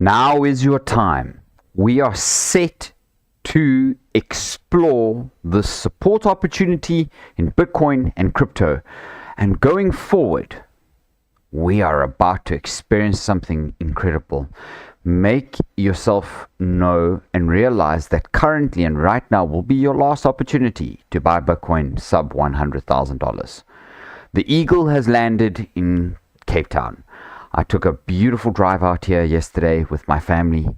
Now is your time. We are set to explore the support opportunity in Bitcoin and crypto. And going forward, we are about to experience something incredible. Make yourself know and realize that currently and right now will be your last opportunity to buy Bitcoin sub $100,000. The Eagle has landed in Cape Town. I took a beautiful drive out here yesterday with my family,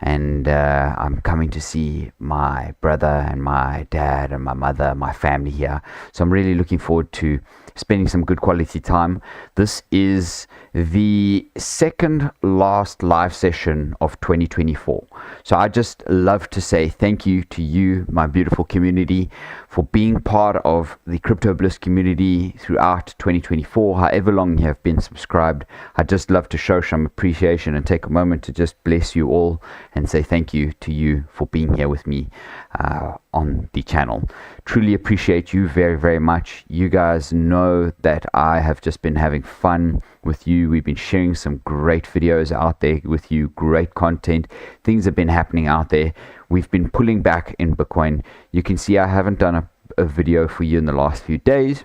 and I'm coming to see my brother and my dad and my mother, my family here. So I'm really looking forward to spending some good quality time. This is the second last live session of 2024. So I just love to say thank you to you, my beautiful community, for being part of the Crypto Bliss community throughout 2024, however long you have been subscribed. I just love to show some appreciation and take a moment to just bless you all and say thank you to you for being here with me on the channel. Truly appreciate you very, very much. You guys know that I have just been having fun with you. We've been sharing some great videos out there with you, great content. Things have been happening out there. We've been pulling back in Bitcoin. You can see I haven't done a video for you in the last few days,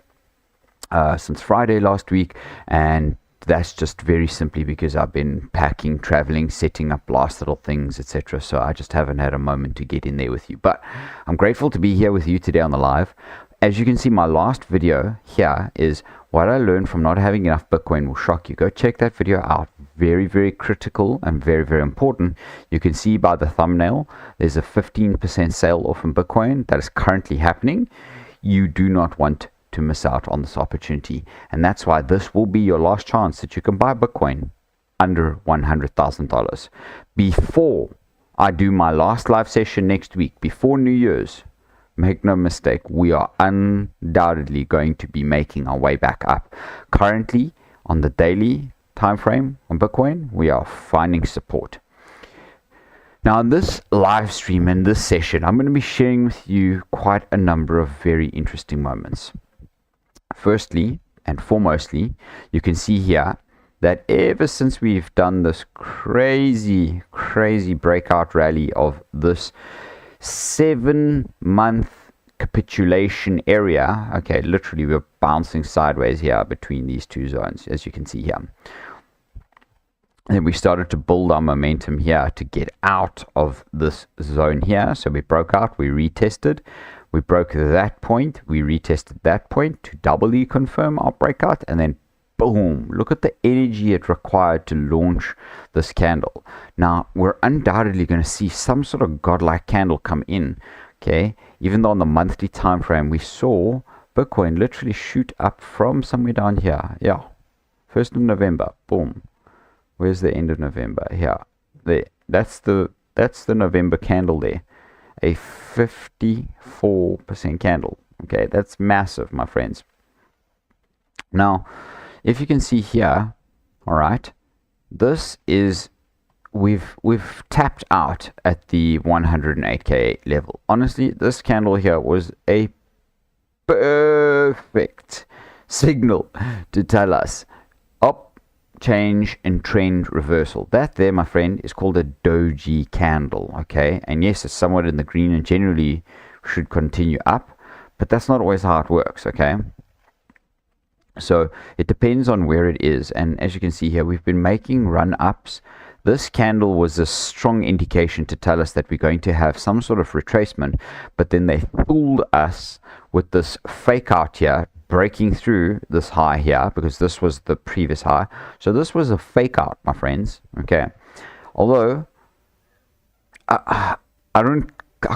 since Friday last week, and that's just very simply because I've been packing, traveling, setting up last little things, etc. So I just haven't had a moment to get in there with you. But I'm grateful to be here with you today on the live. As you can see, my last video here is what I learned from not having enough Bitcoin will shock you. Go check that video out. Very, very critical and very, very important. You can see by the thumbnail, there's a 15% sale off in Bitcoin that is currently happening. You do not want to miss out on this opportunity, and that's why this will be your last chance that you can buy Bitcoin under $100,000. Before I do my last live session next week, before New Year's, make no mistake, we are undoubtedly going to be making our way back up. Currently, on the daily time frame on Bitcoin, we are finding support. Now, in this live stream, in this session, I'm going to be sharing with you quite a number of very interesting moments. Firstly and foremostly, you can see here that ever since we've done this crazy breakout rally of this 7-month capitulation area, okay, literally we're bouncing sideways here between these two zones, as you can see here. And then we started to build our momentum here to get out of this zone here. So we broke out, we retested. We broke that point, we retested that point to doubly confirm our breakout, and then boom, look at the energy it required to launch this candle. Now, we're undoubtedly going to see some sort of godlike candle come in, okay? Even though on the monthly time frame, we saw Bitcoin literally shoot up from somewhere down here. Yeah, 1st of November, boom. Where's the end of November? Here, there. That's the November candle there. A 54% candle. Okay, that's massive, my friends. Now, if you can see here, all right, this is we've tapped out at the 108k level. Honestly, this candle here was a perfect signal to tell us up, change, and trend reversal. That there, my friend, is called a doji candle. Okay, and yes, it's somewhat in the green and generally should continue up, but that's not always how it works. Okay, so it depends on where it is, and as you can see here, we've been making run ups. This candle was a strong indication to tell us that we're going to have some sort of retracement, but then they fooled us with this fake out here, breaking through this high here, because this was the previous high. So this was a fake out, my friends. Okay, although I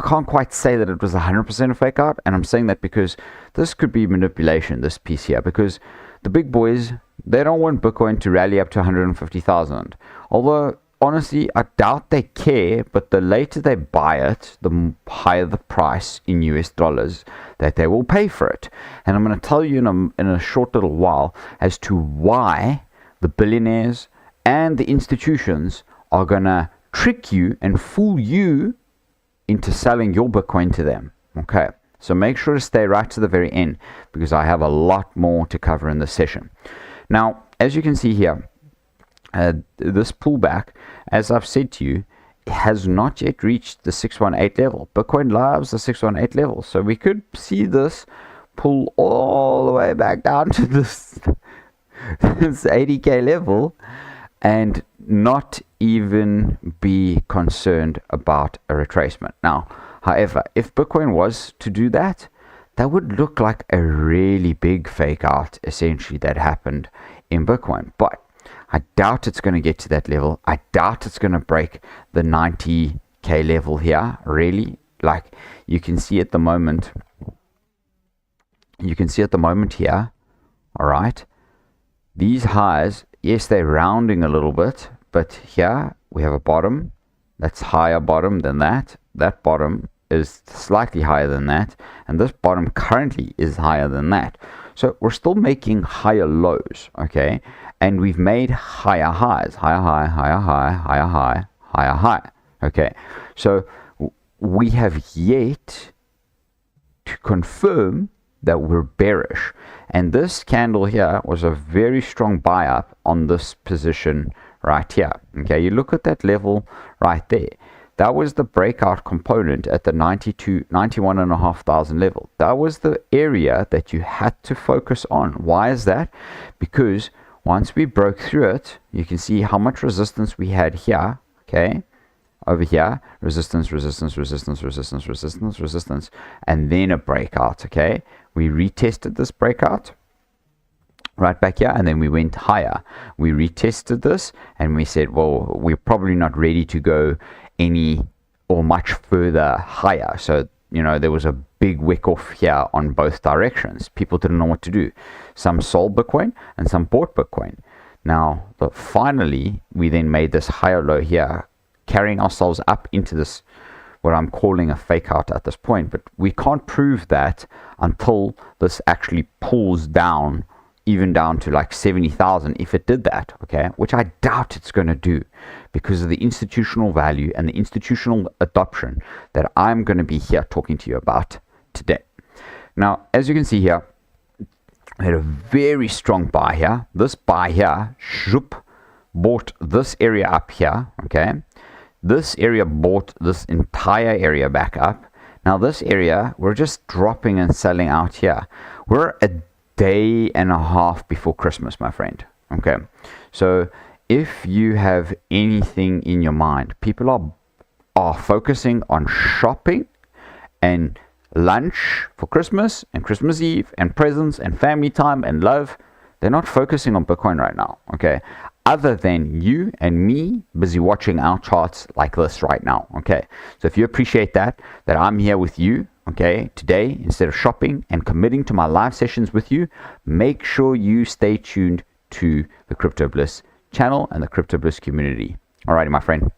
can't quite say that it was 100% a fake out, and I'm saying that because this could be manipulation, this piece here, because the big boys, they don't want Bitcoin to rally up to 150,000. Although honestly, I doubt they care, but the later they buy it, the higher the price in US dollars that they will pay for it. And I'm going to tell you in a short little while as to why the billionaires and the institutions are going to trick you and fool you into selling your Bitcoin to them. Okay, so make sure to stay right to the very end, because I have a lot more to cover in this session. Now, as you can see here, this pullback, as I've said to you, has not yet reached the 618 level. Bitcoin loves the 618 level. So we could see this pull all the way back down to this 80k level and not even be concerned about a retracement. Now, however, if Bitcoin was to do that, that would look like a really big fake out, essentially, that happened in Bitcoin. But I doubt it's going to get to that level. I doubt it's going to break the 90k level here, really. Like you can see at the moment, here, all right, these highs, yes, they're rounding a little bit, but here we have a bottom that's higher bottom than that. That bottom is slightly higher than that, and this bottom currently is higher than that. So we're still making higher lows, okay? And we've made higher highs, higher high, higher high, higher high, higher high, okay? So we have yet to confirm that we're bearish. And this candle here was a very strong buy up on this position right here, okay? You look at that level right there. That was the breakout component at the 91,500 level. That was the area that you had to focus on. Why is that? Because once we broke through it, you can see how much resistance we had here, okay? Over here, resistance, resistance, resistance, resistance, resistance, resistance, and then a breakout, okay? We retested this breakout right back here, and then we went higher. We retested this, and we said, well, we're probably not ready to go any or much further higher. So, you know, there was a big wick off here on both directions. People didn't know what to do. Some sold Bitcoin and some bought Bitcoin. Now, but finally, we then made this higher low here, carrying ourselves up into this, what I'm calling a fake out at this point. But we can't prove that until this actually pulls down, even down to like 70,000, if it did that, okay, which I doubt it's going to do because of the institutional value and the institutional adoption that I'm going to be here talking to you about today. Now, as you can see here, we had a very strong buy here. This buy here, shoop, bought this area up here, okay. This area bought this entire area back up. Now this area, we're just dropping and selling out here. We're a day and a half before Christmas, my friend. Okay, so if you have anything in your mind, people are focusing on shopping and lunch for Christmas and Christmas Eve and presents and family time and love. They're not focusing on Bitcoin right now, okay? Other than you and me busy watching our charts like this right now, okay? So if you appreciate that I'm here with you, okay, today, instead of shopping and committing to my live sessions with you, make sure you stay tuned to the Crypto Bliss channel and the Crypto Bliss community. Alrighty, my friend.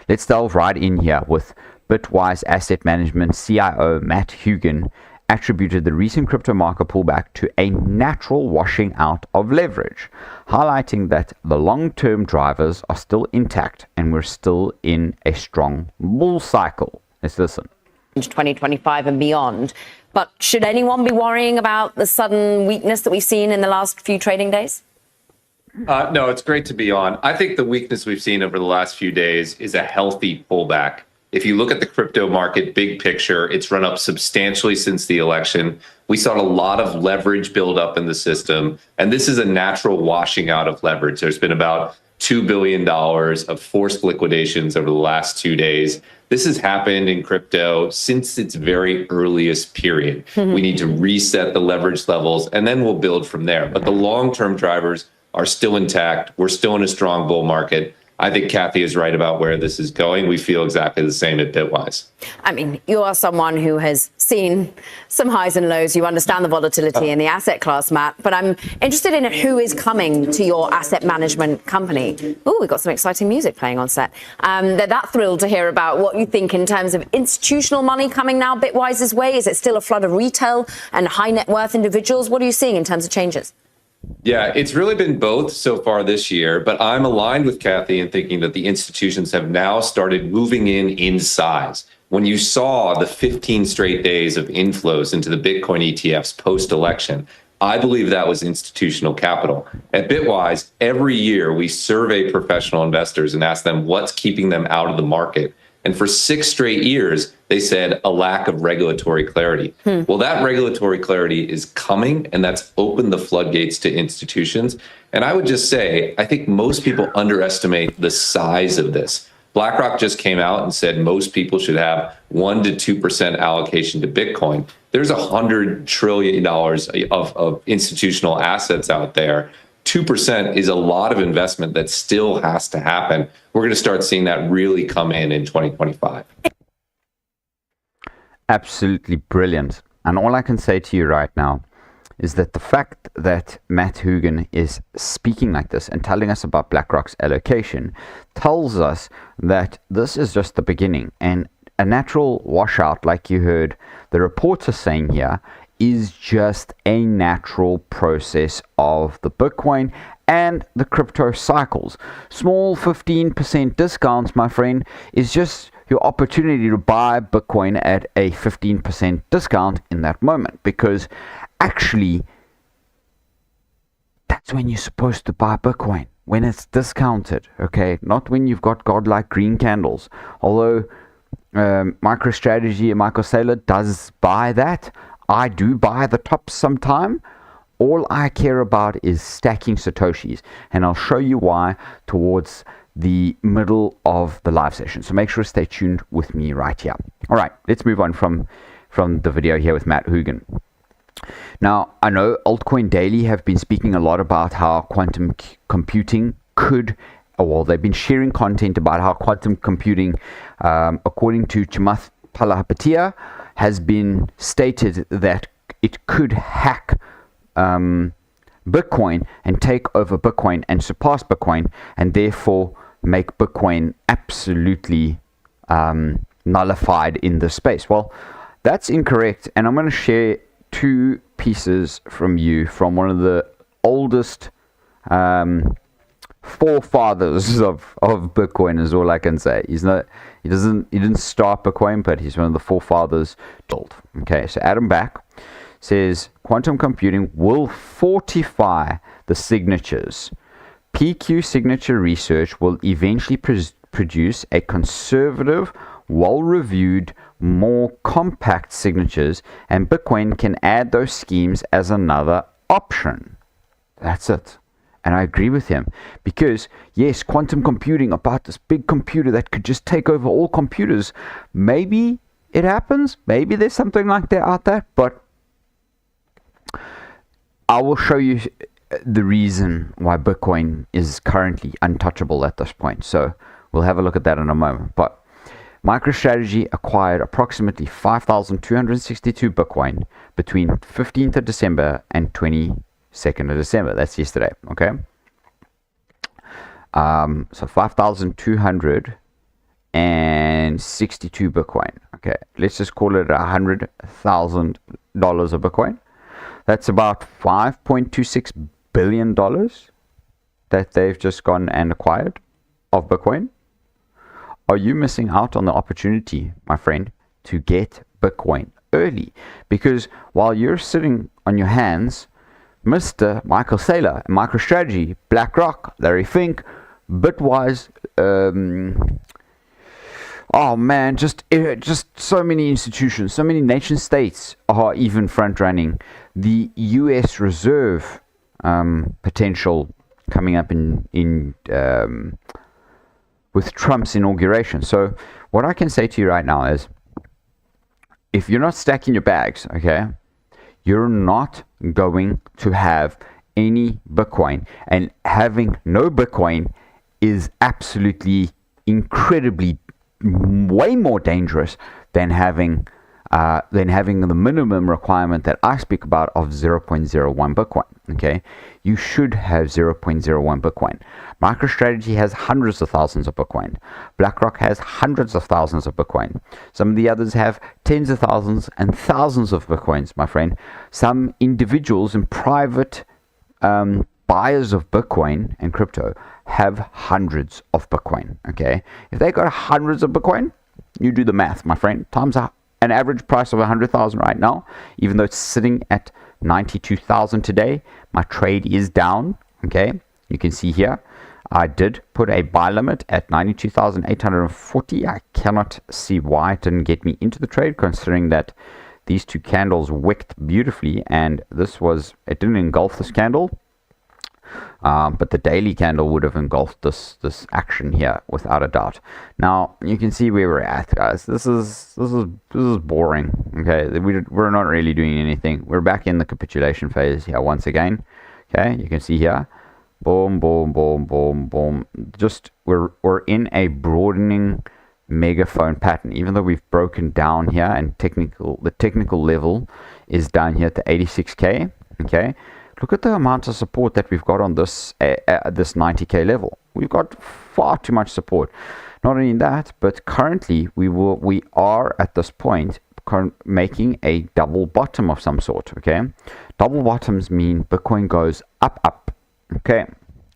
Let's delve right in here with Bitwise Asset Management CIO Matt Hugan attributed the recent crypto market pullback to a natural washing out of leverage, highlighting that the long-term drivers are still intact and we're still in a strong bull cycle. Let's listen. 2025 and beyond. But should anyone be worrying about the sudden weakness that we've seen in the last few trading days? No, it's great to be on. I think the weakness we've seen over the last few days is a healthy pullback. If you look at the crypto market, big picture, it's run up substantially since the election. We saw a lot of leverage build up in the system, and this is a natural washing out of leverage. There's been about $2 billion of forced liquidations over the last 2 days. This has happened in crypto since its very earliest period. We need to reset the leverage levels, and then we'll build from there. But the long-term drivers are still intact. We're still in a strong bull market. I think Kathy is right about where this is going. We feel exactly the same at Bitwise. I mean, you are someone who has seen some highs and lows. You understand the volatility in the asset class, Matt. But I'm interested in who is coming to your asset management company. Oh, we've got some exciting music playing on set. They're that thrilled to hear about what you think in terms of institutional money coming now Bitwise's way. Is it still a flood of retail and high net worth individuals? What are you seeing in terms of changes? Yeah, it's really been both so far this year, but I'm aligned with Kathy in thinking that the institutions have now started moving in size. When you saw the 15 straight days of inflows into the Bitcoin ETFs post-election, I believe that was institutional capital. At Bitwise, every year we survey professional investors and ask them what's keeping them out of the market. And for 6 straight years, they said a lack of regulatory clarity. Well, that regulatory clarity is coming, and that's opened the floodgates to institutions. And I would just say, I think most people underestimate the size of this. BlackRock just came out and said most people should have 1 to 2% allocation to Bitcoin. There's $100 trillion of institutional assets out there. 2% is a lot of investment that still has to happen. We're going to start seeing that really come in 2025. Absolutely brilliant. And all I can say to you right now is that the fact that Matt Hoogan is speaking like this and telling us about BlackRock's allocation tells us that this is just the beginning. And a natural washout, like you heard the reporter saying here, is just a natural process of the Bitcoin and the crypto cycles. Small 15% discounts, my friend, is just your opportunity to buy Bitcoin at a 15% discount in that moment, because actually that's when you're supposed to buy Bitcoin, when it's discounted, okay? Not when you've got godlike green candles. Although MicroStrategy and Michael Saylor does buy that. I do buy the tops sometime. All I care about is stacking Satoshis, and I'll show you why towards the middle of the live session. So make sure to stay tuned with me right here. All right, let's move on from the video here with Matt Hoogan. Now, I know Altcoin Daily have been speaking a lot about how quantum computing could, well, they've been sharing content about how quantum computing, according to Chamath Palihapitiya, has been stated that it could hack Bitcoin and take over Bitcoin and surpass Bitcoin, and therefore make Bitcoin absolutely nullified in this space. Well, that's incorrect, and I'm going to share 2 pieces from one of the oldest forefathers of Bitcoin is all I can say. He didn't start Bitcoin, but he's one of the forefathers. Okay, so Adam Back says quantum computing will fortify the signatures. PQ signature research will eventually produce a conservative, well-reviewed, more compact signatures, and Bitcoin can add those schemes as another option. That's it. And I agree with him, because yes, quantum computing, about this big computer that could just take over all computers, maybe it happens, maybe there's something like that out there, but I will show you the reason why Bitcoin is currently untouchable at this point. So we'll have a look at that in a moment. But MicroStrategy acquired approximately 5,262 Bitcoin between 15th of December and 22nd of December. That's yesterday, okay? So 5,262 Bitcoin. Okay, let's just call it $100,000 of Bitcoin. That's about $5.26 billion that they've just gone and acquired of Bitcoin. Are you missing out on the opportunity, my friend, to get Bitcoin early? Because while you're sitting on your hands, Mr. Michael Saylor, MicroStrategy, BlackRock, Larry Fink, Bitwise, oh man, just so many institutions, so many nation states are even front running the U.S. Reserve potential coming up in with Trump's inauguration. So what I can say to you right now is, if you're not stacking your bags, okay, you're not going to have any Bitcoin, and having no Bitcoin is absolutely incredibly way more dangerous than having the minimum requirement that I speak about of 0.01 Bitcoin. Okay, you should have 0.01 Bitcoin. MicroStrategy has hundreds of thousands of Bitcoin. BlackRock has hundreds of thousands of Bitcoin. Some of the others have tens of thousands and thousands of Bitcoins, my friend. Some individuals and private buyers of Bitcoin and crypto have hundreds of Bitcoin. Okay, if they got hundreds of Bitcoin, you do the math, my friend, times an average price of 100,000 right now, even though it's sitting at 92,000 today. My trade is down. Okay, you can see here I did put a buy limit at 92,840. I cannot see why it didn't get me into the trade, considering that these two candles wicked beautifully, and it didn't engulf this candle, but the daily candle would have engulfed this action here without a doubt. Now you can see where we're at, guys. This is boring. Okay, we're not really doing anything. We're back in the capitulation phase here once again. Okay, you can see here, boom, boom, boom, boom, boom. Just we're in a broadening megaphone pattern, even though we've broken down here, and the technical level is down here to 86k. Okay, look at the amount of support that we've got on this 90k level. We've got far too much support. Not only that, but currently we are at this point making a double bottom of some sort. Okay, double bottoms mean Bitcoin goes up, up. Okay,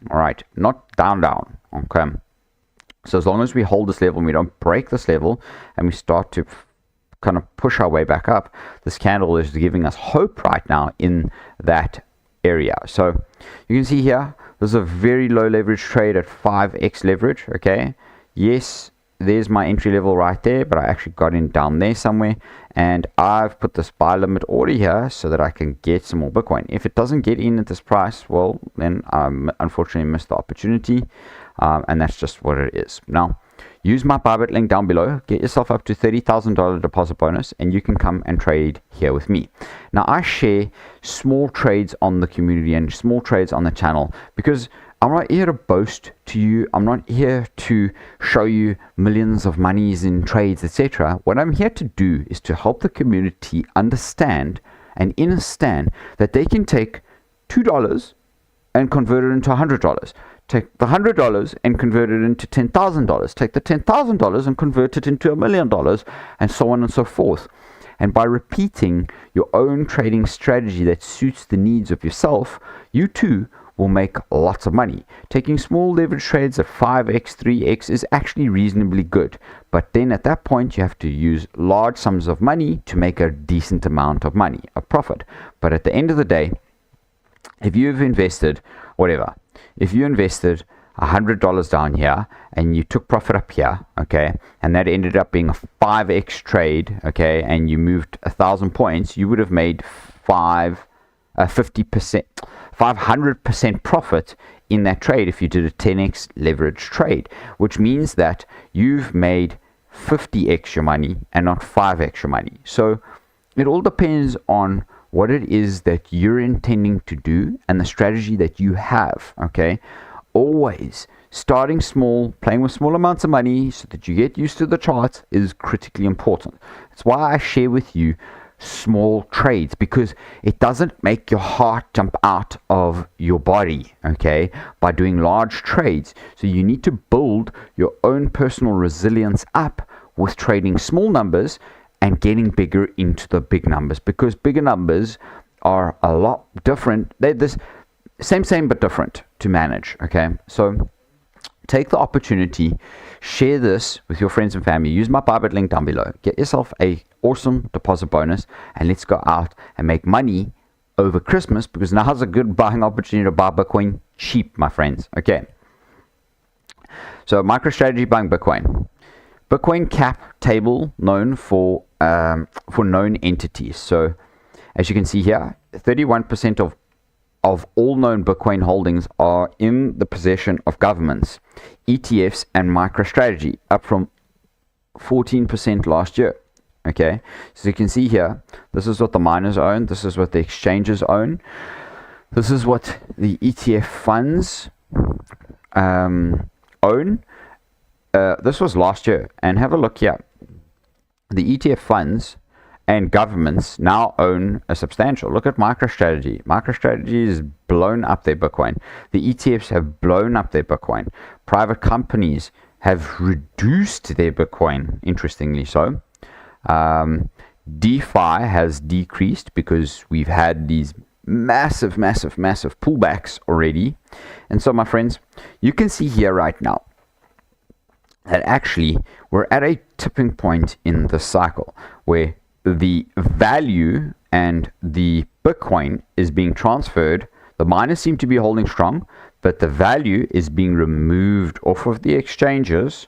all right, not down, down. Okay, so as long as we hold this level and we don't break this level and we start to kind of push our way back up, this candle is giving us hope right now in that area. So you can see here, this is a very low leverage trade at 5x leverage. Okay, yes, there's my entry level right there, but I actually got in down there somewhere, and I've put this buy limit order here so that I can get some more Bitcoin. If it doesn't get in at this price, well, then I unfortunately missed the opportunity, and that's just what it is. Now, use my Bybit link down below, get yourself up to $30,000 deposit bonus, and you can come and trade here with me. Now, I share small trades on the community and small trades on the channel because I'm not here to boast to you. I'm not here to show you millions of monies in trades, etc. What I'm here to do is to help the community understand and understand that they can take $2 and convert it into $100. Take the $100 and convert it into $10,000. Take the $10,000 and convert it into $1 million, and so on and so forth. And by repeating your own trading strategy that suits the needs of yourself, you too will make lots of money. Taking small leverage trades at 5x, 3x is actually reasonably good. But then at that point, you have to use large sums of money to make a decent amount of money, a profit. But at the end of the day, if you've invested, whatever, if you invested $100 down here and you took profit up here, okay, and that ended up being a 5x trade, okay, and you moved 1,000 points, you would have made 500% profit in that trade if you did a 10x leverage trade, which means that you've made 50x your money and not 5x your money. So it all depends on what it is that you're intending to do and the strategy that you have. Okay, always starting small, playing with small amounts of money so that you get used to the charts is critically important. That's why I share with you small trades, because it doesn't make your heart jump out of your body, okay, by doing large trades. So you need to build your own personal resilience up with trading small numbers and getting bigger into the big numbers, because bigger numbers are a lot different. They're this same but different to manage. Okay, so take the opportunity, share this with your friends and family, use my Bybit link down below, get yourself a awesome deposit bonus, and let's go out and make money over Christmas, because now's a good buying opportunity to buy Bitcoin cheap, my friends. Okay, so MicroStrategy buying Bitcoin. Bitcoin cap table known for known entities. So as you can see here, 31% of all known Bitcoin holdings are in the possession of governments, ETFs, and MicroStrategy, up from 14% last year. Okay, so you can see here, this is what the miners own, this is what the exchanges own, this is what the ETF funds own. This was last year, and have a look here. The ETF funds and governments now own a substantial. Look at MicroStrategy. MicroStrategy has blown up their Bitcoin. The ETFs have blown up their Bitcoin. Private companies have reduced their Bitcoin, interestingly so. DeFi has decreased because we've had these massive pullbacks already. And so, my friends, you can see here right now that actually we're at a tipping point in the cycle where the value and the Bitcoin is being transferred. The miners seem to be holding strong, but the value is being removed off of the exchanges,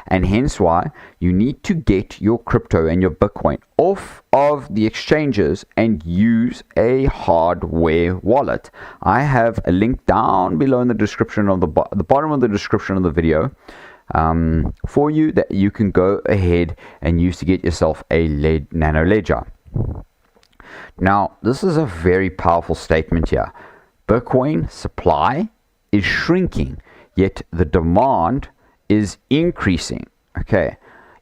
and hence why you need to get your crypto and your Bitcoin off of the exchanges and use a hardware wallet. I have a link down below in the description of the bottom of the description of the video for you that you can go ahead and use to get yourself a nano ledger. Now, this is a very powerful statement here. Bitcoin supply is shrinking, yet the demand is increasing. Okay,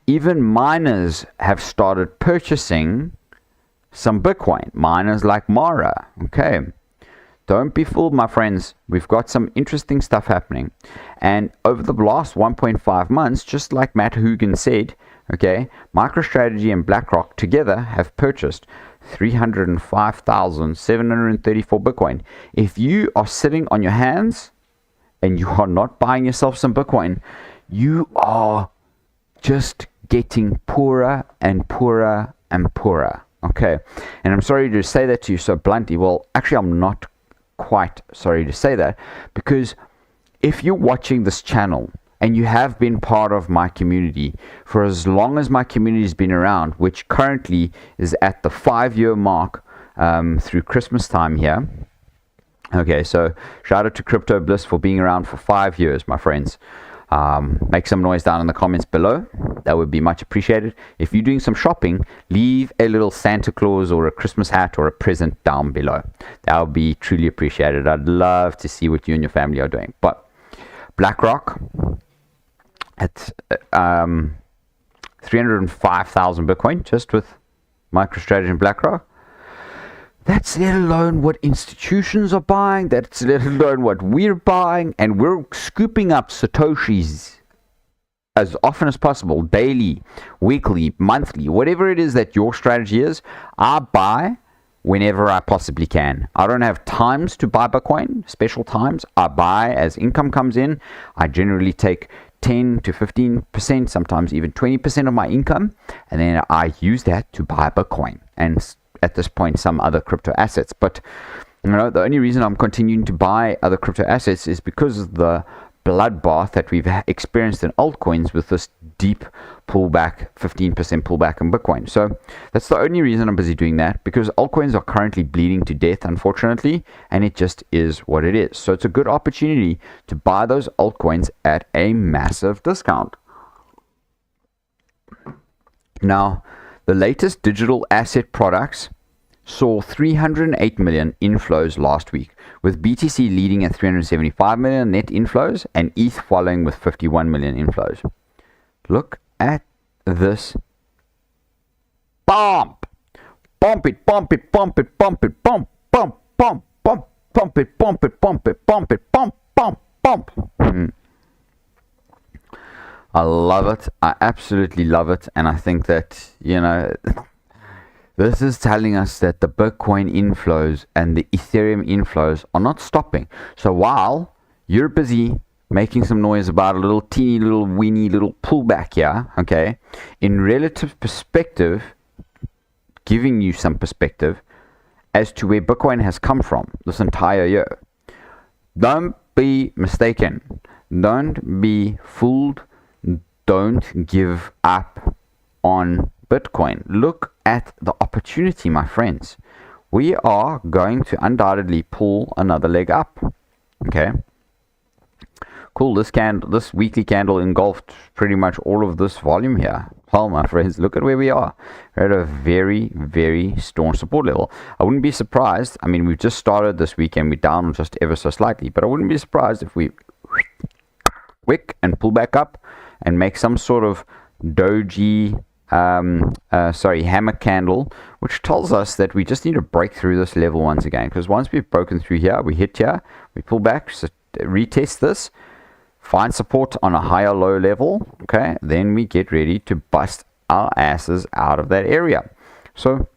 even miners have started purchasing some Bitcoin. Miners like Mara. Okay, don't be fooled, my friends. We've got some interesting stuff happening, and over the last 1.5 months, just like Matt Hoogan said, okay, MicroStrategy and BlackRock together have purchased 305,734 Bitcoin. If you are sitting on your hands and you are not buying yourself some Bitcoin, you are just getting poorer and poorer and poorer. Okay, and I'm sorry to say that to you so bluntly. Well, actually, I'm not quite sorry to say that, because if you're watching this channel and you have been part of my community for as long as my community has been around, which currently is at the 5-year mark through Christmas time here. Okay, so shout out to Crypto Bliss for being around for 5 years, my friends. Make some noise down in the comments below. That would be much appreciated. If you're doing some shopping, leave a little Santa Claus or a Christmas hat or a present down below. That would be truly appreciated. I'd love to see what you and your family are doing. But BlackRock at 305,000 Bitcoin just with MicroStrategy and BlackRock. That's let alone what institutions are buying. That's let alone what we're buying. And we're scooping up Satoshis as often as possible, daily, weekly, monthly, whatever it is that your strategy is. I buy whenever I possibly can. I don't have times to buy Bitcoin, special times. I buy as income comes in. I generally take 10 to 15%, sometimes even 20% of my income. And then I use that to buy Bitcoin. And at this point, some other crypto assets. But you know, the only reason I'm continuing to buy other crypto assets is because of the bloodbath that we've experienced in altcoins with this deep pullback, 15% pullback in Bitcoin. So that's the only reason I'm busy doing that, because altcoins are currently bleeding to death, unfortunately, and it just is what it is. So it's a good opportunity to buy those altcoins at a massive discount. Now, the latest digital asset products saw 308 million inflows last week, with BTC leading at 375 million net inflows and ETH following with 51 million inflows. Look at this bump. Bump it, bump it, bump it, bump it, bump, bump, bump, bump, bump it, bump it, bump it, bump it, bump, bump, bump. I love it. I absolutely love it. And I think that, you know, this is telling us that the Bitcoin inflows and the Ethereum inflows are not stopping. So while you're busy making some noise about a little teeny little weeny little pullback here, okay, in relative perspective, giving you some perspective as to where Bitcoin has come from this entire year. Don't be mistaken. Don't be fooled. Don't give up on Bitcoin. Look at the opportunity, my friends. We are going to undoubtedly pull another leg up. Okay. Cool. This weekly candle engulfed pretty much all of this volume here. Well, my friends, look at where we are. We're at a very, very staunch support level. I wouldn't be surprised. I mean, we've just started this weekend. We're down just ever so slightly, but I wouldn't be surprised if we wick and pull back up and make some sort of doji hammer candle, which tells us that we just need to break through this level once again. Because once we've broken through here, we hit here, we pull back, so retest this, find support on a higher low level, okay, then we get ready to bust our asses out of that area. So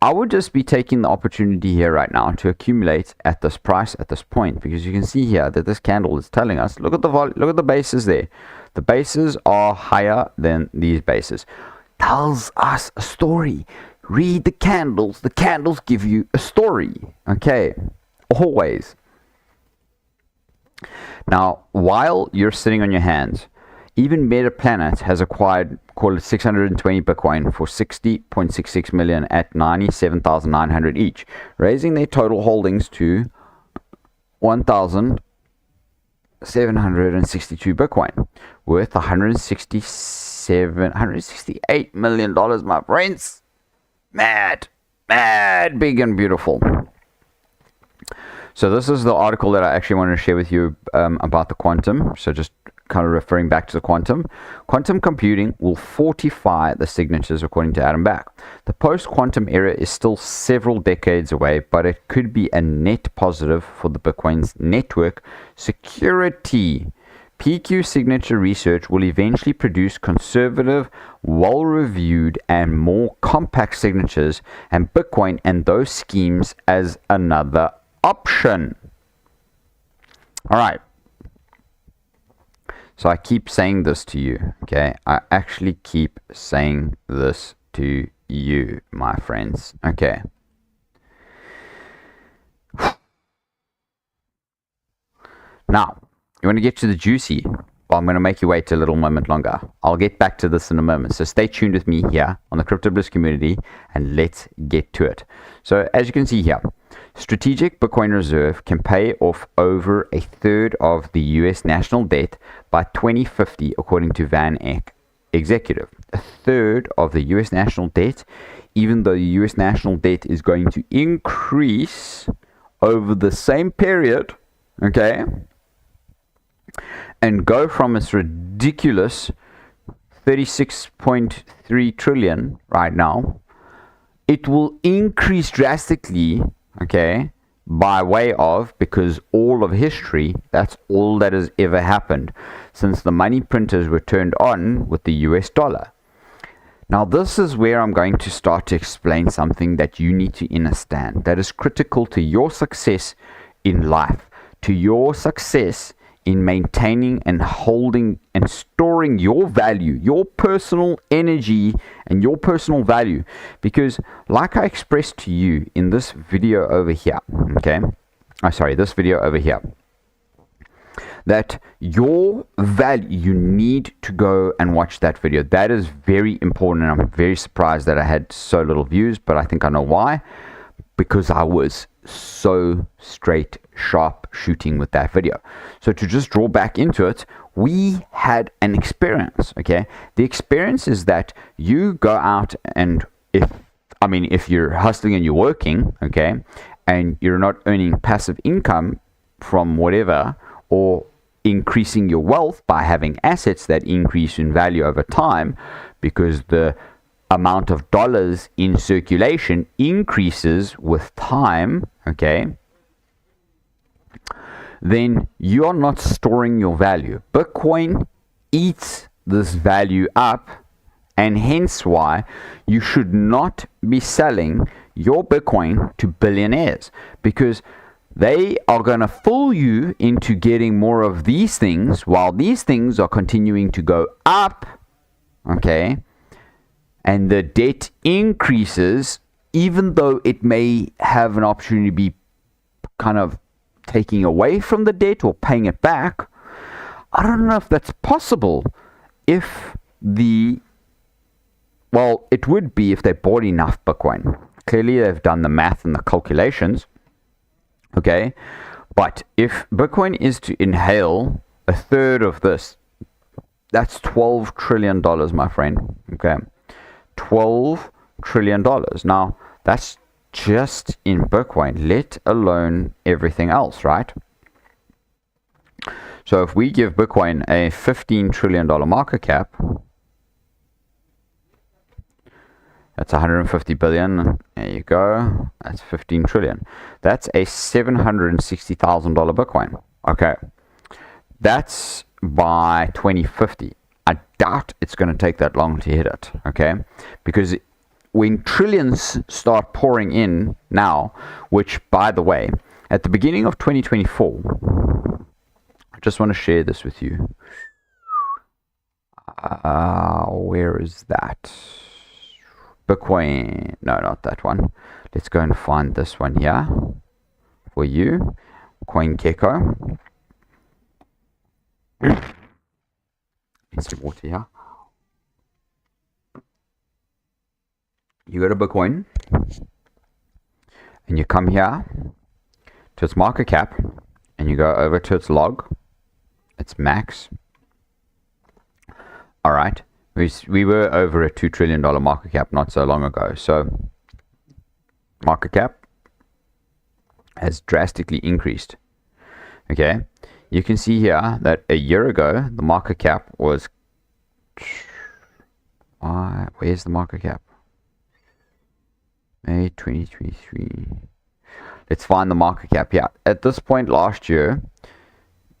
I would just be taking the opportunity here right now to accumulate at this price at this point, because you can see here that this candle is telling us, look at the bases there. The bases are higher than these bases. Tells us a story. read the candles. The candles give you a story. Okay, always. Now, while you're sitting on your hands, even Meta Planet has acquired, call it 620 Bitcoin for 60.66 million at 97,900 each, raising their total holdings to 1,762 Bitcoin, worth $168 million, my friends. Mad, big and beautiful. So this is the article that I actually wanted to share with you about the quantum. So just kind of referring back to the quantum. Quantum computing will fortify the signatures, according to Adam Back. The post-quantum era is still several decades away, but it could be a net positive for the Bitcoin's network security. PQ signature research will eventually produce conservative, well-reviewed, and more compact signatures, and Bitcoin and those schemes as another option. All right. So I keep saying this to you, okay? I actually keep saying this to you, my friends, okay? Now, you want to get to the juicy? Well, I'm going to make you wait a little moment longer. I'll get back to this in a moment. So stay tuned with me here on the Crypto Bliss community, and let's get to it. So as you can see here, Strategic Bitcoin Reserve can pay off over a third of the US national debt by 2050, according to Van Eck Executive. A third of the US national debt, even though the US national debt is going to increase over the same period, okay, and go from its ridiculous 36.3 trillion right now, it will increase drastically, okay, by way of, because all of history, that's all that has ever happened since the money printers were turned on with the US dollar. Now, this is where I'm going to start to explain something that you need to understand that is critical to your success in life, to your success in maintaining and holding and storing your value, your personal energy and your personal value. Because like I expressed to you in this video over here, okay, this video over here, that your value, you need to go and watch that video. That is very important, and I'm very surprised that I had so little views, but I think I know why. Because I was so straight, sharp shooting with that video. So to just draw back into it, we had an experience, okay? The experience is that you go out and if you're hustling and you're working, okay, and you're not earning passive income from whatever, or increasing your wealth by having assets that increase in value over time, because the amount of dollars in circulation increases with time, okay, then you are not storing your value. Bitcoin eats this value up, and hence why you should not be selling your Bitcoin to billionaires, because they are going to fool you into getting more of these things while these things are continuing to go up, okay, and the debt increases, even though it may have an opportunity to be kind of taking away from the debt or paying it back. I don't know if that's possible if it would be if they bought enough Bitcoin. Clearly, they've done the math and the calculations, okay? But if Bitcoin is to inhale a third of this, that's $12 trillion, my friend, okay? $12 trillion. Now, that's just in Bitcoin, let alone everything else, right? So if we give Bitcoin a $15 trillion market cap, that's 150 billion. There you go. That's 15 trillion. That's a $760,000 Bitcoin. Okay. That's by 2050. I doubt it's going to take that long to hit it, okay? Because when trillions start pouring in now, which, by the way, at the beginning of 2024, I just want to share this with you. Where is that? Bitcoin. No, not that one. Let's go and find this one here for you. CoinGecko. Need some water here. You go to Bitcoin and you come here to its market cap and you go over to its log, its max. All right, we were over a $2 trillion market cap not so long ago. So market cap has drastically increased. Okay, you can see here that a year ago the market cap was, where's the market cap? May 2023. Let's find the market cap. Yeah, at this point last year,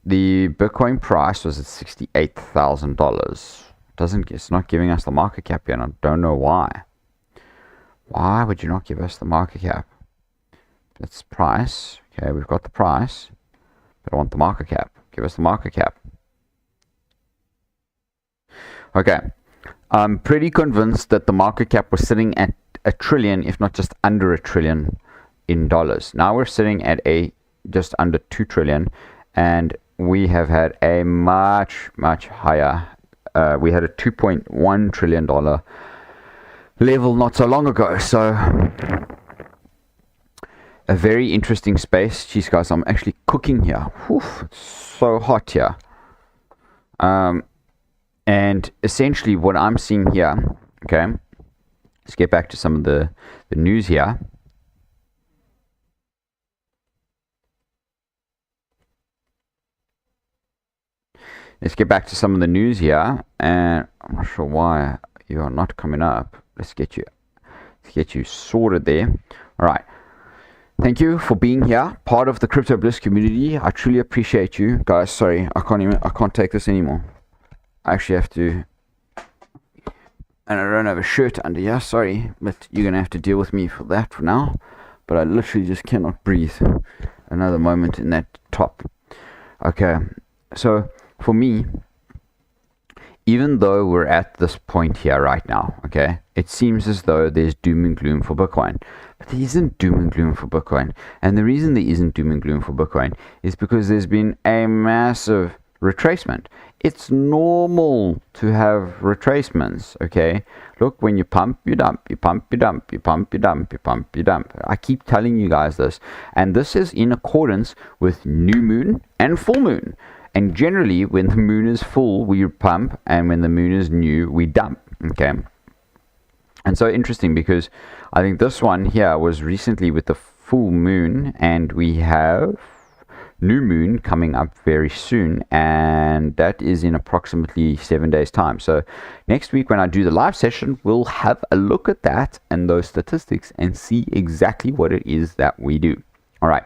the Bitcoin price was at $68,000. It's not giving us the market cap yet. I don't know why. Why would you not give us the market cap? That's price. Okay, we've got the price, but I want the market cap. Give us the market cap. Okay, I'm pretty convinced that the market cap was sitting at $1 trillion, if not just under $1 trillion in dollars. Now we're sitting at just under 2 trillion, and we have had a much higher. We had a $2.1 trillion level not so long ago. So a very interesting space. Jeez, guys, I'm actually cooking here. Whew, it's so hot here. And essentially, what I'm seeing here. Okay. Let's get back to some of the news here. Let's get back to some of the news here, and I'm not sure why you are not coming up. Let's get you sorted there. All right. Thank you for being here, part of the Crypto Bliss community. I truly appreciate you guys. Sorry, I can't take this anymore. I actually have to. And I don't have a shirt under here, sorry, but you're going to have to deal with me for that for now. But I literally just cannot breathe. Another moment in that top. Okay, so for me, even though we're at this point here right now, okay, it seems as though there's doom and gloom for Bitcoin. But there isn't doom and gloom for Bitcoin. And the reason there isn't doom and gloom for Bitcoin is because there's been a massive retracement. It's normal to have retracements, okay? Look, when you pump, you dump, you pump, you dump, you pump, you dump, you pump, you dump. I keep telling you guys this. And this is in accordance with new moon and full moon. And generally, when the moon is full, we pump. And when the moon is new, we dump, okay? And so interesting because I think this one here was recently with the full moon. And we have new moon coming up very soon, and that is in approximately 7 days time. So next week when I do the live session, we'll have a look at that and those statistics and see exactly what it is that we do. All right,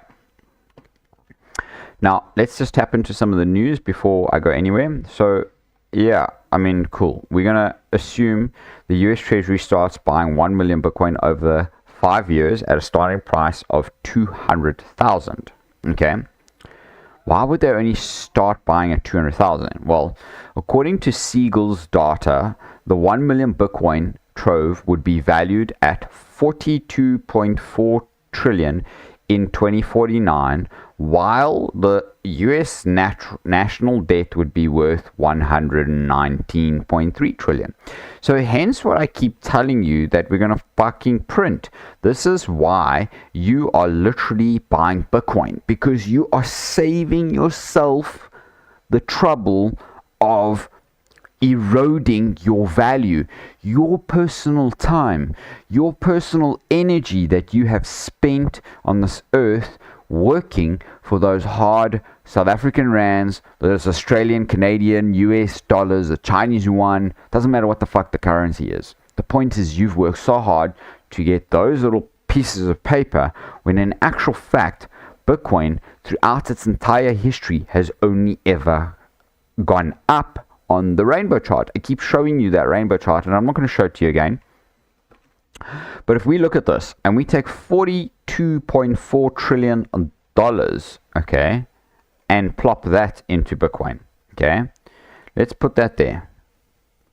now let's just tap into some of the news before I go anywhere. So yeah, I mean, cool, we're gonna assume the US Treasury starts buying 1 million Bitcoin over 5 years at a starting price of 200,000. Okay, why would they only start buying at 200,000? Well, according to Siegel's data, the 1 million Bitcoin trove would be valued at 42.4 trillion in 2049, while the US national debt would be worth 119.3 trillion. So hence what I keep telling you that we're going to fucking print. This is why you are literally buying Bitcoin, because you are saving yourself the trouble of eroding your value, your personal time, your personal energy that you have spent on this earth working for those hard South African rands, those Australian, Canadian, US dollars, the Chinese yuan. Doesn't matter what the fuck the currency is. The point is you've worked so hard to get those little pieces of paper, when in actual fact Bitcoin throughout its entire history has only ever gone up on the rainbow chart. I keep showing you that rainbow chart, and I'm not going to show it to you again. But if we look at this and we take $42.4 trillion, okay, and plop that into Bitcoin, okay, let's put that there.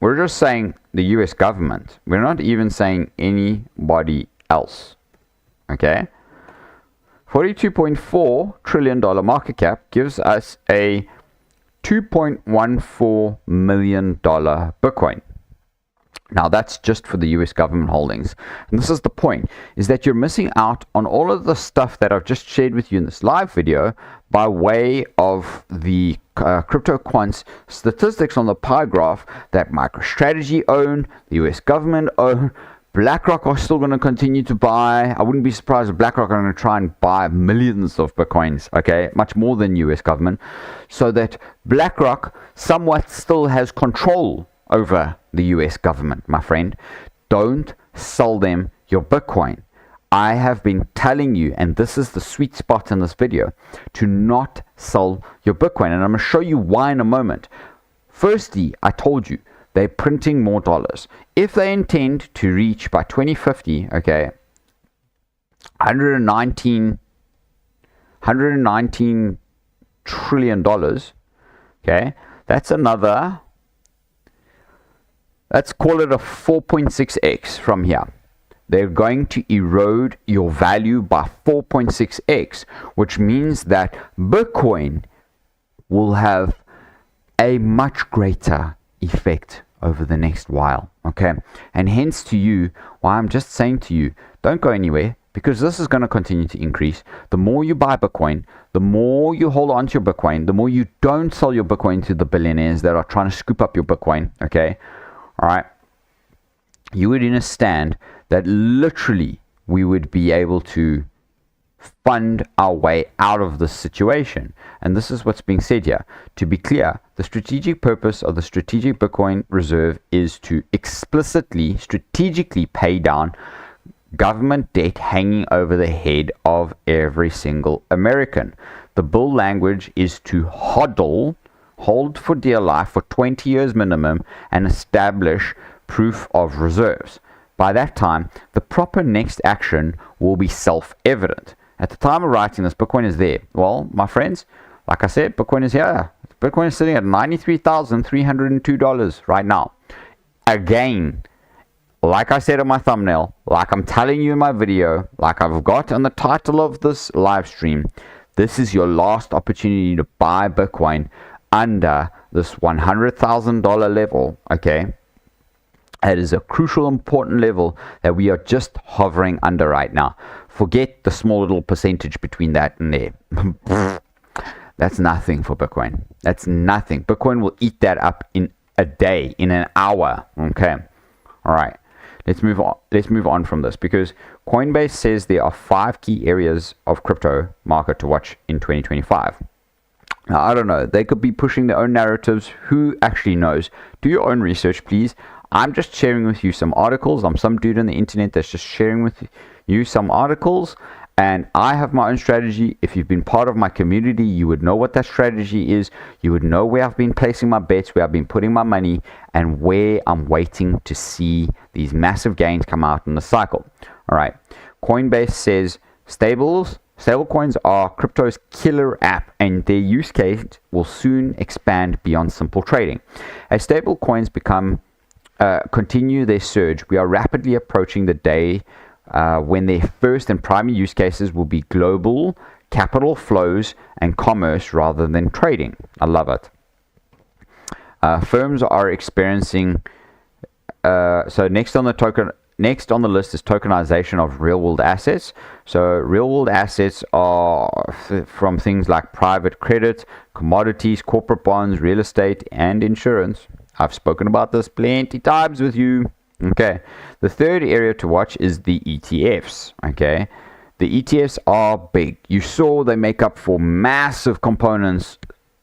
We're just saying the US government. We're not even saying anybody else. Okay? $42.4 trillion market cap gives us a $2.14 million Bitcoin. Now that's just for the US government holdings. And this is the point, is that you're missing out on all of the stuff that I've just shared with you in this live video by way of the crypto quants statistics on the pie graph that MicroStrategy own, the US government own, BlackRock are still going to continue to buy. I wouldn't be surprised if BlackRock are going to try and buy millions of Bitcoins, okay? Much more than US government. So that BlackRock somewhat still has control over the US government, my friend. Don't sell them your Bitcoin. I have been telling you, and this is the sweet spot in this video, to not sell your Bitcoin. And I'm going to show you why in a moment. Firstly, I told you, they're printing more dollars. If they intend to reach by 2050, okay, 119 trillion dollars, okay, that's another, let's call it a 4.6x from here. They're going to erode your value by 4.6x, which means that Bitcoin will have a much greater effect over the next while, okay? And hence to you, why I'm just saying to you, don't go anywhere, because this is going to continue to increase. The more you buy Bitcoin, the more you hold on to your Bitcoin, the more you don't sell your Bitcoin to the billionaires that are trying to scoop up your Bitcoin, okay? All right, you would understand that literally we would be able to fund our way out of this situation. And this is what's being said here. To be clear, the strategic purpose of the strategic Bitcoin reserve is to explicitly, strategically pay down government debt hanging over the head of every single American. The bill language is to hold for dear life for 20 years minimum and establish proof of reserves. By that time, the proper next action will be self-evident. At the time of writing this, Bitcoin is there. Well, my friends, like I said, Bitcoin is here. Bitcoin is sitting at $93,302 right now. Again, like I said in my thumbnail, like I'm telling you in my video, like I've got on the title of this live stream, this is your last opportunity to buy Bitcoin under this $100,000 level, okay? It is a crucial, important level that we are just hovering under right now. Forget the small little percentage between that and there. That's nothing for Bitcoin. That's nothing. Bitcoin will eat that up in a day, in an hour. Okay. All right. Let's move on. Let's move on from this, because Coinbase says there are 5 key areas of crypto market to watch in 2025. Now, I don't know. They could be pushing their own narratives. Who actually knows? Do your own research, please. I'm just sharing with you some articles. I'm some dude on the internet that's just sharing with you some articles, and I have my own strategy. If you've been part of my community, you would know what that strategy is. You would know where I've been placing my bets, where I've been putting my money, and where I'm waiting to see these massive gains come out in the cycle. All right. Coinbase says stablecoins are crypto's killer app, and their use case will soon expand beyond simple trading. As stablecoins continue their surge, we are rapidly approaching the day when their first and primary use cases will be global capital flows and commerce rather than trading. I love it. Firms are experiencing so next on the list is tokenization of real-world assets. So real-world assets are from things like private credit, commodities, corporate bonds, real estate, and insurance. I've spoken about this plenty times with you. Okay. The third area to watch is the ETFs. Okay. The ETFs are big. You saw they make up for massive components,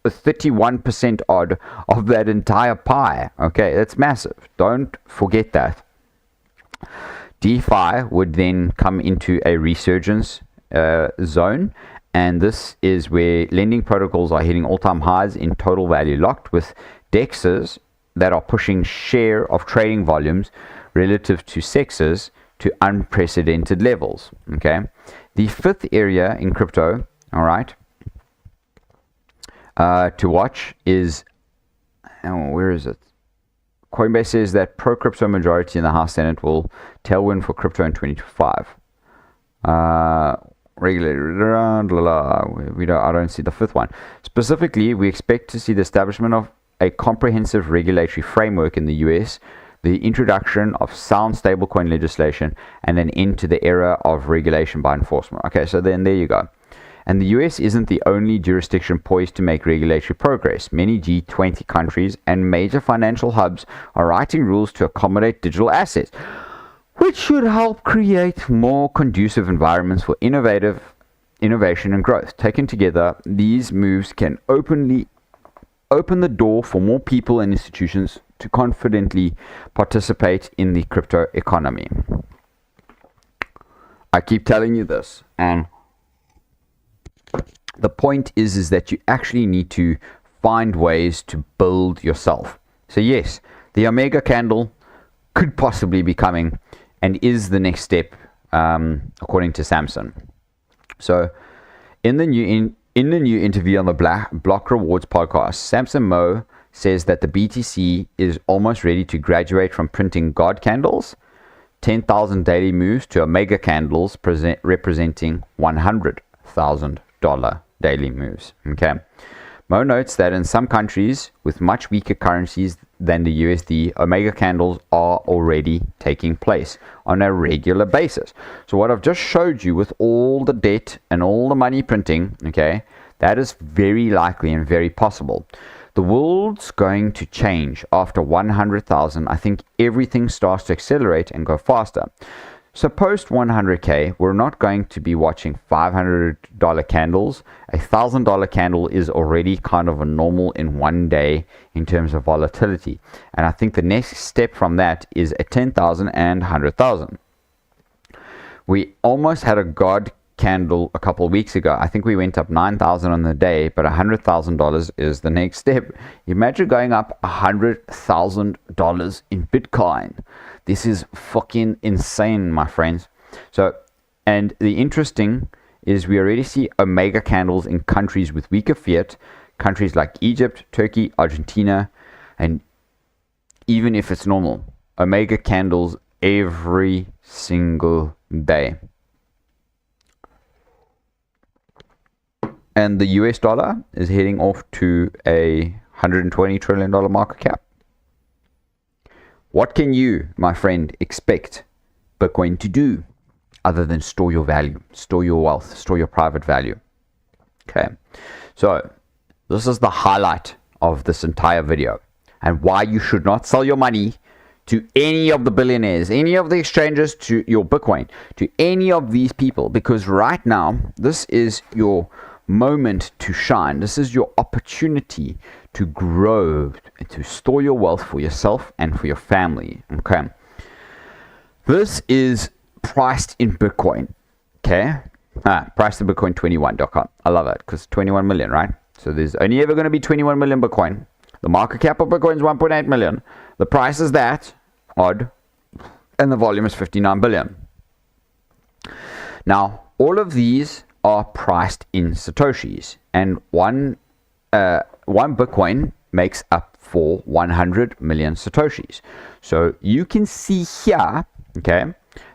31% odd of that entire pie. Okay. That's massive. Don't forget that. DeFi would then come into a resurgence zone. And this is where lending protocols are hitting all-time highs in total value locked, with DEXs that are pushing share of trading volumes relative to sexes to unprecedented levels. Okay. The fifth area in crypto, all right, to watch is, where is it? Coinbase says that pro-crypto majority in the House Senate will tailwind for crypto in 2025. Regulator, I don't see the fifth one. Specifically, we expect to see the establishment of a comprehensive regulatory framework in the US, the introduction of sound stablecoin legislation, and an end to the era of regulation by enforcement. Okay, so then there you go. And the US isn't the only jurisdiction poised to make regulatory progress. Many G20 countries and major financial hubs are writing rules to accommodate digital assets, which should help create more conducive environments for innovation and growth. Taken together, these moves can open the door for more people and institutions to confidently participate in the crypto economy. I keep telling you this, and the point is that you actually need to find ways to build yourself. So yes, the Omega candle could possibly be coming and is the next step, according to Samson. So in the new interview on the Block Rewards podcast, Samson Moe says that the BTC is almost ready to graduate from printing God candles, 10,000 daily moves, to Omega candles representing $100,000 daily moves. Okay. Mo notes that in some countries with much weaker currencies than the USD, Omega candles are already taking place on a regular basis. So what I've just showed you with all the debt and all the money printing, okay, that is very likely and very possible. The world's going to change after 100,000. I think everything starts to accelerate and go faster. So post 100K, we're not going to be watching $500 candles. $1,000 candle is already kind of a normal in one day in terms of volatility. And I think the next step from that is a 10,000 and 100,000. We almost had a God candle a couple of weeks ago. I think we went up 9,000 on the day, but $100,000 is the next step. Imagine going up $100,000 in Bitcoin. This is fucking insane, my friends. So, and the interesting is we already see Omega candles in countries with weaker fiat, countries like Egypt, Turkey, Argentina, and even if it's normal, Omega candles every single day. And the US dollar is heading off to a $120 trillion market cap. What can you, my friend, expect Bitcoin to do other than store your value, store your wealth, store your private value? Okay, so this is the highlight of this entire video and why you should not sell your money to any of the billionaires, any of the exchanges, to your Bitcoin, to any of these people, because right now, this is your moment to shine. This is your opportunity to grow, to store your wealth for yourself and for your family. Okay, this is priced in Bitcoin. Okay, priced in Bitcoin 21.com. I love it because 21 million, right? So there's only ever going to be 21 million Bitcoin. The market cap of Bitcoin is 1.8 million. The price is that odd, and the volume is 59 billion. Now, all of these are priced in Satoshis, and one Bitcoin makes up for 100 million Satoshis. So you can see here, okay,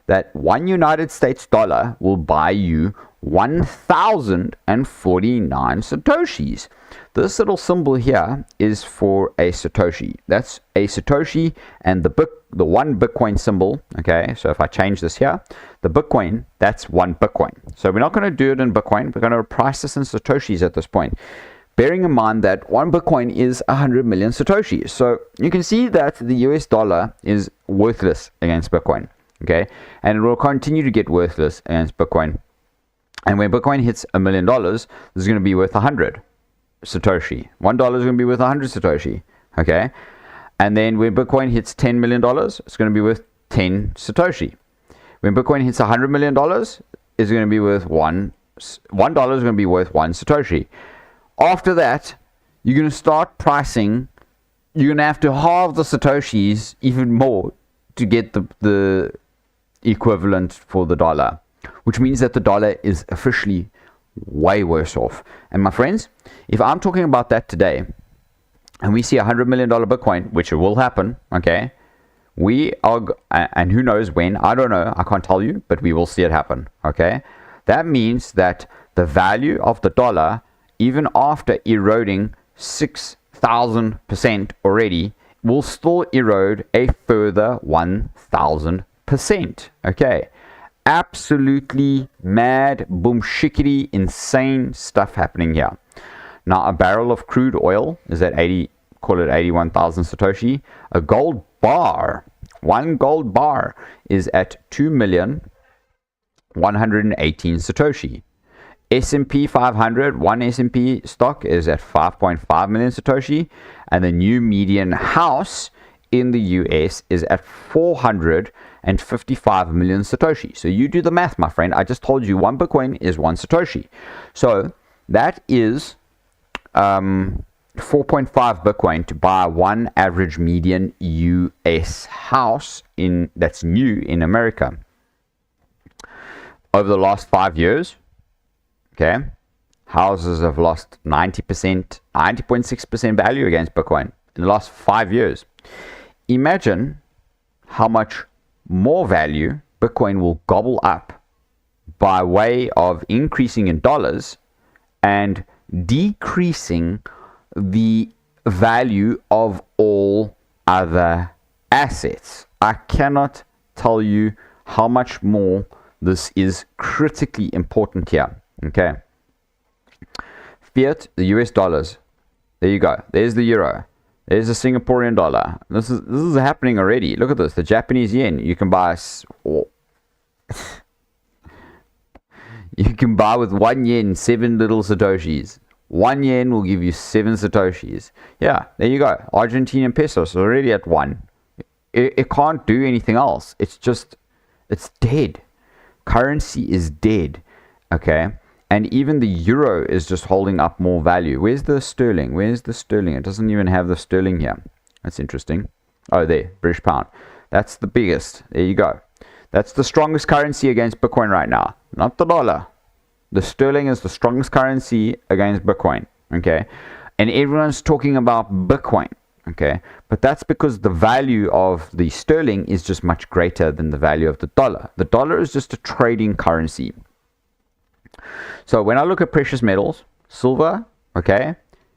that one United States dollar will buy you 1,049 Satoshis. This little symbol here is for a Satoshi. That's a Satoshi, and the one Bitcoin symbol, okay, so if I change this here, the Bitcoin, that's one Bitcoin. So we're not going to do it in Bitcoin, we're going to price this in Satoshis at this point, bearing in mind that one Bitcoin is 100 million Satoshis. So you can see that the US dollar is worthless against Bitcoin, okay, and it will continue to get worthless against Bitcoin. And when Bitcoin hits $1 million, this is going to be worth 100 Satoshi. $1 is going to be worth 100 Satoshi, okay? And then when Bitcoin hits $10 million, it's going to be worth 10 Satoshi. When Bitcoin hits $100 million, it's going to be worth $1 is going to be worth 1 Satoshi. After that, you're going to start pricing. You're going to have to halve the Satoshis even more to get the equivalent for the dollar, which means that the dollar is officially way worse off. And my friends, if I'm talking about that today, and we see $100 million Bitcoin, which it will happen, okay, we are, and who knows when, I don't know, I can't tell you, but we will see it happen, okay? That means that the value of the dollar, even after eroding 6,000% already, will still erode a further 1,000%, okay? Absolutely mad, boom, shickety, insane stuff happening here. Now, a barrel of crude oil is at 81,000 Satoshi. A gold bar, one gold bar is at 2,118 Satoshi. S&P 500, one S&P stock is at 5.5 million Satoshi. And the new median house in the US is at 455 million Satoshi. So you do the math, my friend. I just told you one Bitcoin is one Satoshi. So that is 4.5 Bitcoin to buy one average median US house that's new in America. Over the last 5 years, okay, houses have lost 90.6% value against Bitcoin in the last 5 years. Imagine how much more value Bitcoin will gobble up by way of increasing in dollars and decreasing the value of all other assets. I cannot tell you how much more this is critically important here. Okay. Fiat, the US dollars. There you go. There's the euro. There's the Singaporean dollar. This is happening already. Look at this. The Japanese yen. You can buy you can buy with 1 yen 7 little satoshis. 1 yen will give you 7 satoshis. Yeah, there you go. Argentinian pesos already at 1. It can't do anything else. It's dead. Currency is dead. Okay. And even the euro is just holding up more value. Where's the sterling? Where's the sterling? It doesn't even have the sterling here. That's interesting. Oh, there. British pound. That's the biggest. There you go. That's the strongest currency against Bitcoin right now. Not the dollar. The sterling is the strongest currency against Bitcoin. Okay. And everyone's talking about Bitcoin. Okay. But that's because the value of the sterling is just much greater than the value of the dollar. The dollar is just a trading currency. So when I look at precious metals, silver, okay,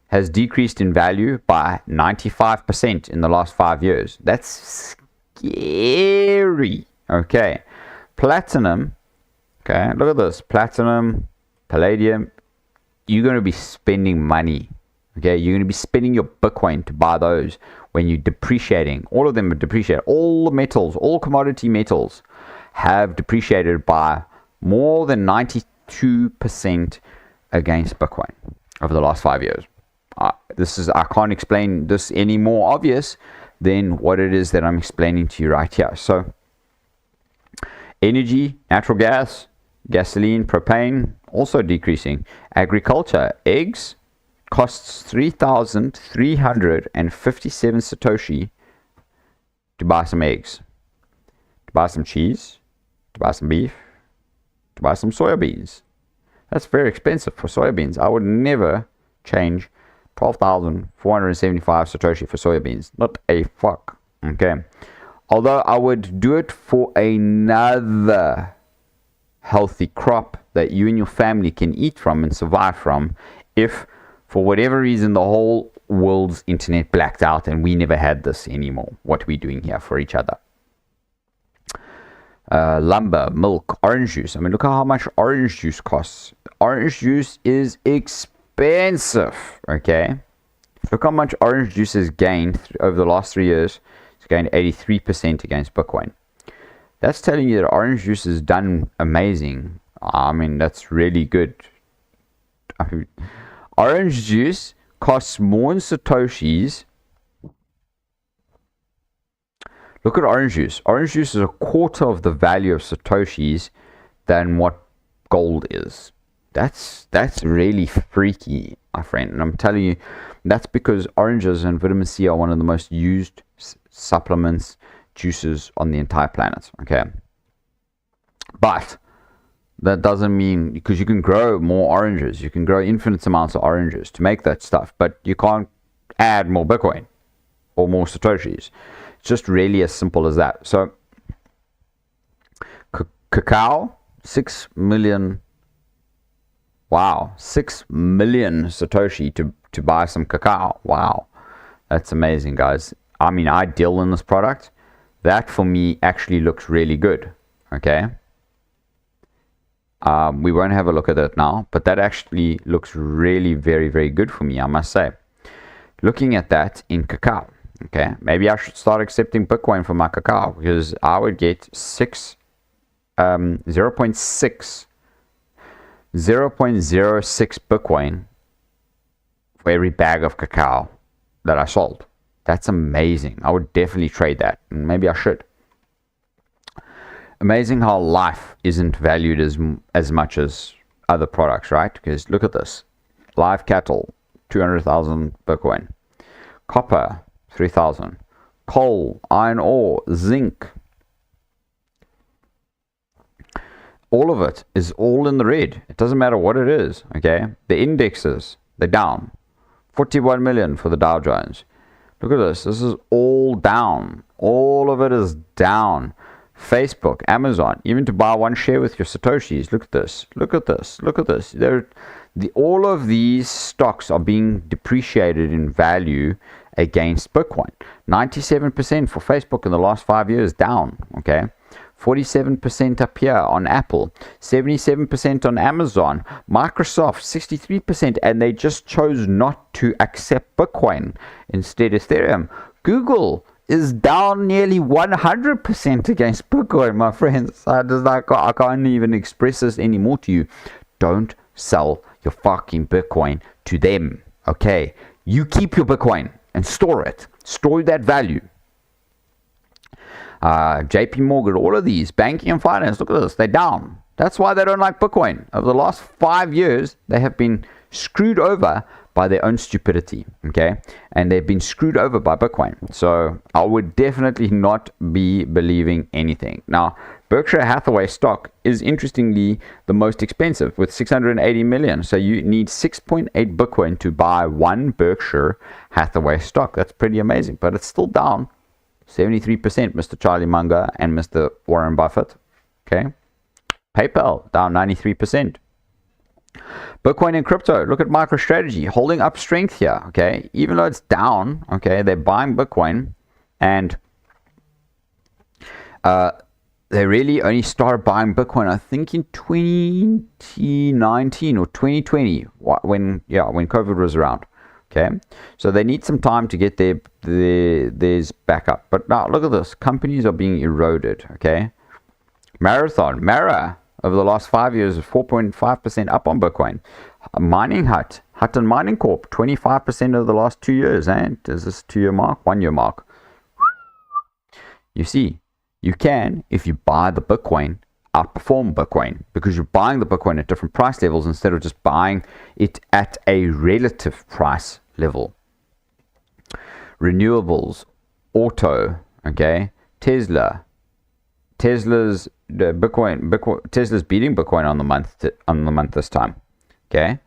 has decreased in value by 95% in the last 5 years. That's scary. Okay. Platinum, okay, look at this. Platinum, palladium, you're going to be spending money. Okay, you're going to be spending your Bitcoin to buy those when you're depreciating. All of them are depreciated. All the metals, all commodity metals have depreciated by more than 92% against Bitcoin over the last 5 years. I can't explain this any more obvious than what it is that I'm explaining to you right here. So energy, natural gas, gasoline, propane, also decreasing. Agriculture, eggs, costs 3,357 Satoshi to buy some eggs, to buy some cheese, to buy some beef, to buy some soybeans. That's very expensive for soybeans. I would never change 12,475 Satoshi for soybeans. Not a fuck. Okay. Although I would do it for another healthy crop that you and your family can eat from and survive from if for whatever reason the whole world's internet blacked out and we never had this anymore. What are we doing here for each other? Lumber, milk, orange juice. I mean, look at how much orange juice costs. Orange juice is expensive. Okay. Look how much orange juice has gained over the last 3 years. It's gained 83% against Bitcoin. That's telling you that orange juice has done amazing. I mean, that's really good. I mean, orange juice costs more in Satoshis. Look at orange juice. Orange juice is a quarter of the value of Satoshis than what gold is. That's really freaky, my friend. And I'm telling you, that's because oranges and vitamin C are one of the most used supplements, juices on the entire planet. Okay. But that doesn't mean, because you can grow more oranges. You can grow infinite amounts of oranges to make that stuff. But you can't add more Bitcoin or more Satoshis. It's just really as simple as that. So cacao, 6 million. Wow, 6 million Satoshi to buy some cacao. Wow, that's amazing, guys. I mean, I deal in this product. That for me actually looks really good. Okay. We won't have a look at it now, but that actually looks really very, very good for me, I must say. Looking at that in cacao. Okay, maybe I should start accepting Bitcoin for my cacao, because I would get 0.06 Bitcoin for every bag of cacao that I sold. That's amazing. I would definitely trade that. And maybe I should. Amazing how life isn't valued as much as other products, right? Because look at this. Live cattle, 200,000 Bitcoin. Copper, 3,000. Coal, iron ore, zinc. All of it is all in the red. It doesn't matter what it is, okay? The indexes, they're down. 41 million for the Dow Jones. Look at this. This is all down. All of it is down. Facebook, Amazon, even to buy one share with your Satoshis. Look at this. Look at this. Look at this. All of these stocks are being depreciated in value against Bitcoin. 97% for Facebook in the last 5 years down, okay? 47% up here on Apple, 77% on Amazon, Microsoft 63%, and they just chose not to accept Bitcoin, instead Ethereum. Google is down nearly 100% against Bitcoin, my friends. I can't even express this anymore to you. Don't sell your fucking Bitcoin to them, okay? You keep your Bitcoin and store it. Store that value. JP Morgan, all of these, banking and finance, look at this, they're down. That's why they don't like Bitcoin. Over the last 5 years, they have been screwed over by their own stupidity, okay? And they've been screwed over by Bitcoin. So I would definitely not be believing anything. Now, Berkshire Hathaway stock is interestingly the most expensive with 680 million. So you need 6.8 Bitcoin to buy one Berkshire Hathaway stock. That's pretty amazing, but it's still down 73%, Mr. Charlie Munger and Mr. Warren Buffett. Okay. PayPal down 93%. Bitcoin and crypto. Look at MicroStrategy holding up strength here. Okay. Even though it's down, okay, they're buying Bitcoin, and they really only started buying Bitcoin, I think, in 2019 or 2020, when COVID was around. Okay, so they need some time to get theirs back up. But now look at this. Companies are being eroded. Okay, Mara over the last 5 years is 4.5% up on Bitcoin. Mining Hutton Mining Corp, 25% over the last 2 years. And is this 2 year mark, 1 year mark? You see, you can, if you buy the Bitcoin, outperform Bitcoin, because you're buying the Bitcoin at different price levels instead of just buying it at a relative price level. Renewables, auto, okay, Tesla's beating Bitcoin on the month this time. Okay,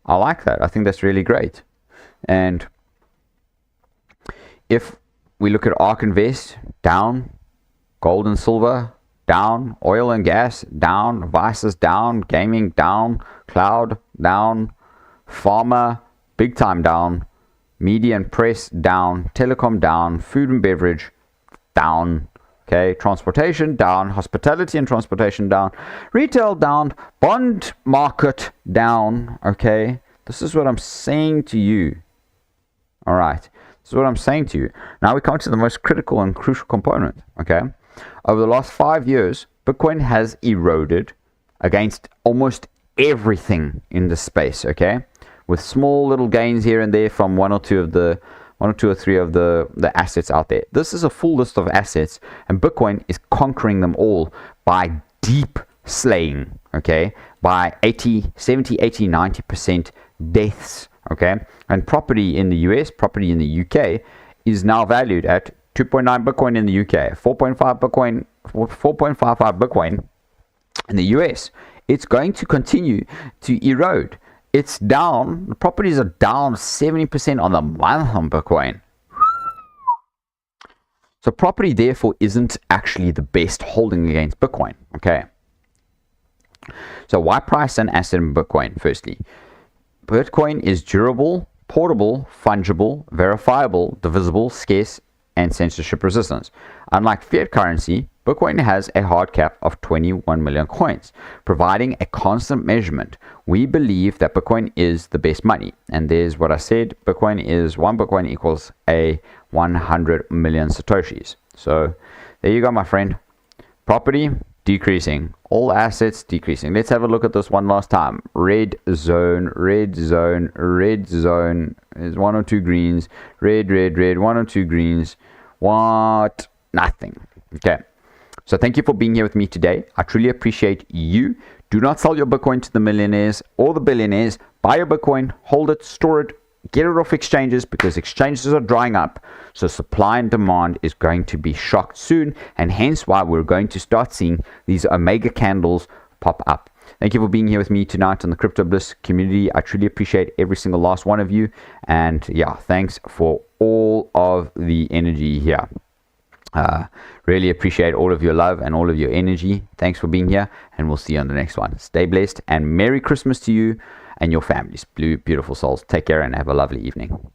I like that. I think that's really great. And if we look at ARK Invest, down, gold and silver down, oil and gas down, vices down, gaming down, cloud down, pharma big time down, media and press down, telecom down, food and beverage down, okay, transportation down, hospitality and transportation down, retail down, bond market down. Okay, this is what I'm saying to you. All right, this is what I'm saying to you. Now we come to the most critical and crucial component. Okay, over the last 5 years, Bitcoin has eroded against almost everything in the space, okay? With small little gains here and there from one or two or three of the assets out there. This is a full list of assets, and Bitcoin is conquering them all by deep slaying, okay? By 80, 70, 80, 90% deaths, okay? And property in the US, property in the UK is now valued at 2.9 Bitcoin in the UK, 4.55 Bitcoin in the US. It's going to continue to erode. it's down. The properties are down 70% on the month on Bitcoin. So property, therefore, isn't actually the best holding against Bitcoin. Okay. So why price an asset in Bitcoin? Firstly, Bitcoin is durable, portable, fungible, verifiable, divisible, scarce, and censorship resistant. Unlike fiat currency, Bitcoin has a hard cap of 21 million coins, providing a constant measurement. We believe that Bitcoin is the best money. And there's what I said, one Bitcoin equals a 100 million Satoshis. So there you go, my friend. Property decreasing, all assets decreasing. Let's have a look at this one last time. Red zone, red zone, red zone. There's 1 or 2 greens. Red, red, red, 1 or 2 greens. What? Nothing. Okay. So thank you for being here with me today. I truly appreciate you. Do not sell your Bitcoin to the millionaires or the billionaires. Buy your Bitcoin, hold it, store it, get it off exchanges, because exchanges are drying up. So supply and demand is going to be shocked soon, and hence why we're going to start seeing these omega candles pop up. Thank you for being here with me tonight on the Crypto Bliss community. I truly appreciate every single last one of you. And yeah, thanks for all of the energy here. Really appreciate all of your love and all of your energy. Thanks for being here, and we'll see you on the next one. Stay blessed, and Merry Christmas to you and your families. Beautiful souls. Take care and have a lovely evening.